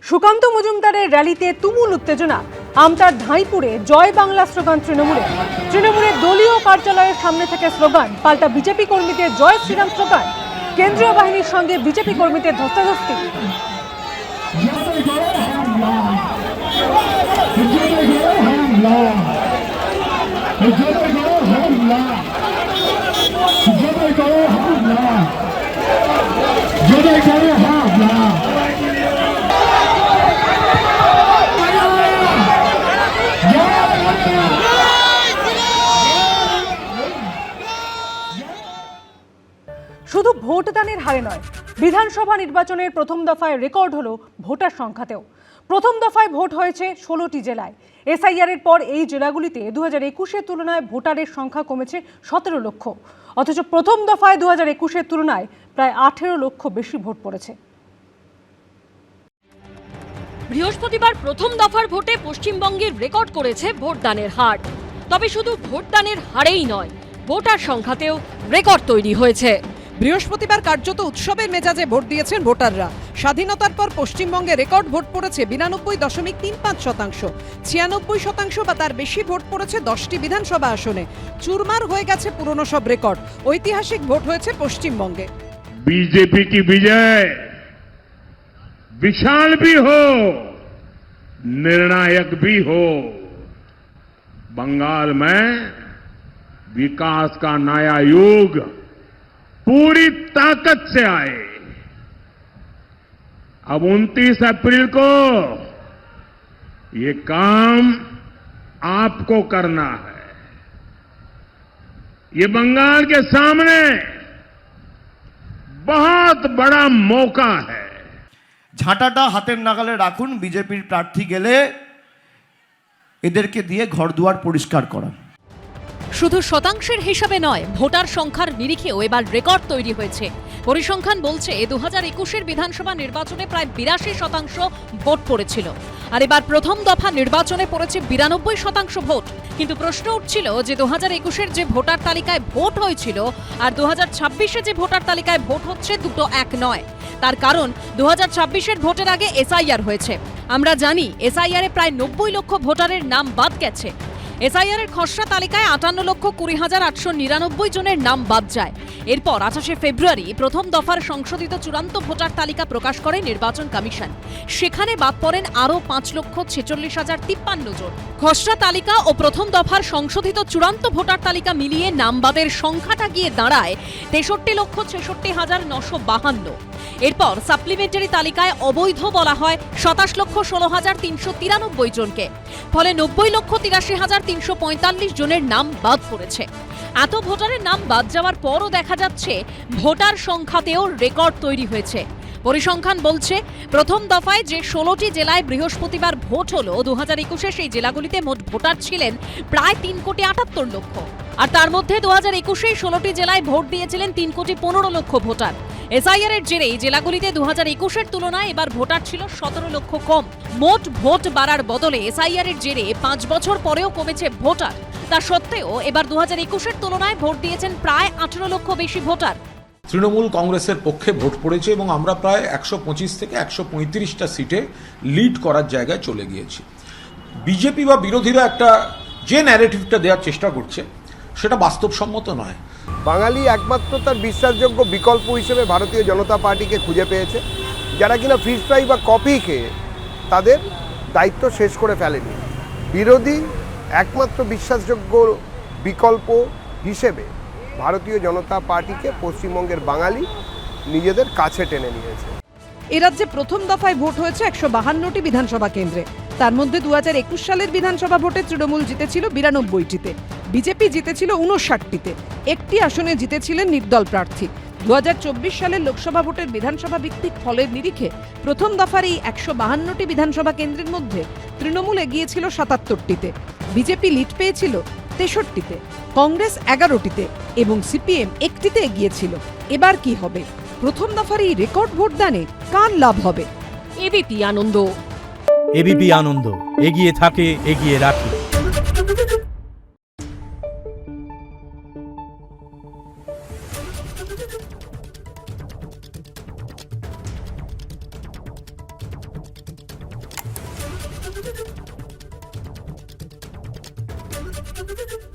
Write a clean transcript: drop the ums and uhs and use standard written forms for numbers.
সুকান্ত মজুমদারের র্যালিতে তুমুল উত্তেজনা। আমতার ধাইপুরে জয় বাংলা স্লোগান তৃণমূলের দলীয় কার্যালয়ের সামনে থেকে স্লোগান, পাল্টা বিজেপি কর্মীদের জয় শ্রীরাম স্লোগান। কেন্দ্রীয় বাহিনীর সঙ্গে বিজেপি কর্মীদের ধস্তাধস্তি। শুধু ভোটদানের হারে নয়, বিধানসভা নির্বাচনের প্রথম দফায় রেকর্ড হলো ভোটার সংখ্যাতেও। প্রথম দফায় ভোট হয়েছে 16টি জেলায়। এসআইআর এর পর এই জেলাগুলিতে 2021-এর তুলনায় ভোটারের সংখ্যা কমেছে 17 লক্ষ। অথচ প্রথম দফায় 2021-এর তুলনায় প্রায় 18 লক্ষ বেশি ভোট পড়েছে। বৃহস্পতিবার প্রথম দফার ভোটে পশ্চিমবঙ্গের রেকর্ড করেছে ভোটদানের হার। তবে শুধু ভোটদানের হারেই নয়, ভোটার সংখ্যাতেও রেকর্ড তৈরি হয়েছে। বৃহস্পতিবার কার্যত উৎসবের মেজাজে ভোট দিয়েছেন ভোটাররা। স্বাধীনতার পর পশ্চিমবঙ্গে রেকর্ড ভোট পড়েছে 92.35%। 96% বা তার বেশি ভোট পড়েছে 10টি বিধানসভা আসনে। চুরমার হয়ে গেছে পুরনো সব রেকর্ড। ঐতিহাসিক ভোট হয়েছে পশ্চিমবঙ্গে। बीजेपी की विजय विशाल भी हो, निर्णायक भी हो। बंगाल में विकास का नया युग पूरी ताकत से आए। अब 29 अप्रैल को ये काम आपको करना है। ये बंगाल के सामने बहुत बड़ा मौका है। ঝাঁটাটা হাতের নাগালে রাখুন। বিজেপির প্রার্থী গেলে এদেরকে দিয়ে ঘরদুয়ার পরিষ্কার করান। শুধু শতাংশের হিসাবে নয়, ভোটার সংখ্যার নিরিখেও এবার রেকর্ড তৈরি হয়েছে। পরিসংখ্যান বলছে 2021-এর বিধানসভা নির্বাচনে প্রায় 82% ভোট পড়েছিল, আর এবার প্রথম দফা নির্বাচনে পড়েছে 92% ভোট। কিন্তু প্রশ্ন উঠছিল যে 2021-এর যে ভোটার তালিকায় ভোট হয়েছিল আর 2026-এ যে ভোটার তালিকায় ভোট হচ্ছে, দুটো এক নয়। তার কারণ 2026-এর ভোটের আগে এসআইআর হয়েছে। আমরা জানি এসআইআর এ প্রায় 90 লক্ষ ভোটারের নাম বাদ গেছে। এসআইআর এর খসড়া তালিকায় 58,20,899 জনের নাম বাদ যায়। এরপর 28শে ফেব্রুয়ারি প্রথম দফার সংশোধিত চূড়ান্ত ভোটার তালিকা প্রকাশ করে নির্বাচন কমিশন। সেখানে বাদ পড়েন আরও 5,46,053 জন। খসড়া তালিকা ও প্রথম দফার সংশোধিত চূড়ান্ত ভোটার তালিকা মিলিয়ে নাম বাদের সংখ্যাটা গিয়ে দাঁড়ায় 63,66,952। এরপর সাপ্লিমেন্টারি তালিকায় অবৈধ বলা হয় 27,16,393 জনকে। ফলে 90,83,345 জনের নাম বাদ পড়েছে। এত ভোটারের নাম বাদ যাওয়ার পরও দেখা যাচ্ছে ভোটার সংখ্যাতেও রেকর্ড তৈরি হয়েছে। পরিসংখ্যান বলছে প্রথম দফায় যে 16টি জেলায় বৃহস্পতিবার ভোট হলো, 2021-এ সেই জেলাগুলিতে মোট ভোটার ছিলেন প্রায় 3,78,00,000। আর তার মধ্যে 2021-এ 16টি জেলায় ভোট দিয়েছিলেন 3,15,00,000 ভোটার। এসআইআর এর জেরে জেলাগুলিতে 2021-এর তুলনায় এবার ভোটার ছিল 17 লক্ষ কম। মোট ভোট বাড়ার বদলে এসআইআর এর জেরে 5 বছর পরেও কমেছে ভোটার। তা সত্ত্বেও এবার 2021-এর তুলনায় ভোট দিয়েছেন প্রায় 18 লক্ষ বেশি ভোটার। তৃণমূল কংগ্রেসের পক্ষে ভোট পড়েছে এবং আমরা প্রায় 125 থেকে 135টা সিটে লিড করার জায়গায় চলে গিয়েছি। বিজেপি বা বিরোধীরা একটা যে ন্যারেটিভটা দেওয়ার চেষ্টা করছে সেটা বাস্তবসম্মত নয়। বাঙালি একমাত্র তার বিশ্বাসযোগ্য বিকল্প হিসেবে ভারতীয় জনতা পার্টিকে খুঁজে পেয়েছে, যারা কিনা ফিশ ফ্রাই বা কপি খেয়ে তাদের দায়িত্ব শেষ করে ফেলেনি। বিরোধী একমাত্র বিশ্বাসযোগ্য বিকল্প হিসেবে ভারতীয় জনতা পার্টিকে পশ্চিমবঙ্গের বাঙালি নিজেদের কাছে টেনে নিয়েছে। এ রাজ্যে প্রথম দফায় ভোট হয়েছে 152টি বিধানসভা কেন্দ্রে। তার মধ্যে 2021 সালের বিধানসভা ভোটে তৃণমূল জিতেছিল 92টিতে, বিজেপি জিতেছিল 59টিতে, একটি আসনে জিতেছিলেন নির্দল প্রার্থী। 2024 সালের লোকসভা ভোটের বিধানসভা ভিত্তিক ফলের নিরিখে প্রথম দফার এই 152টি বিধানসভা কেন্দ্রের মধ্যে তৃণমূল এগিয়েছিল 77টিতে, বিজেপি লিড পেয়েছিল 63টিতে, কংগ্রেস 11টিতে এবং সিপিএম একটিতে এগিয়েছিল। এবার কি হবে? প্রথম দফার এই রেকর্ড ভোটদানে কার লাভ হবে? এবিপি আনন্দ। এবিপি আনন্দ, এগিয়ে থাকে, এগিয়ে রাখে। নিউজ।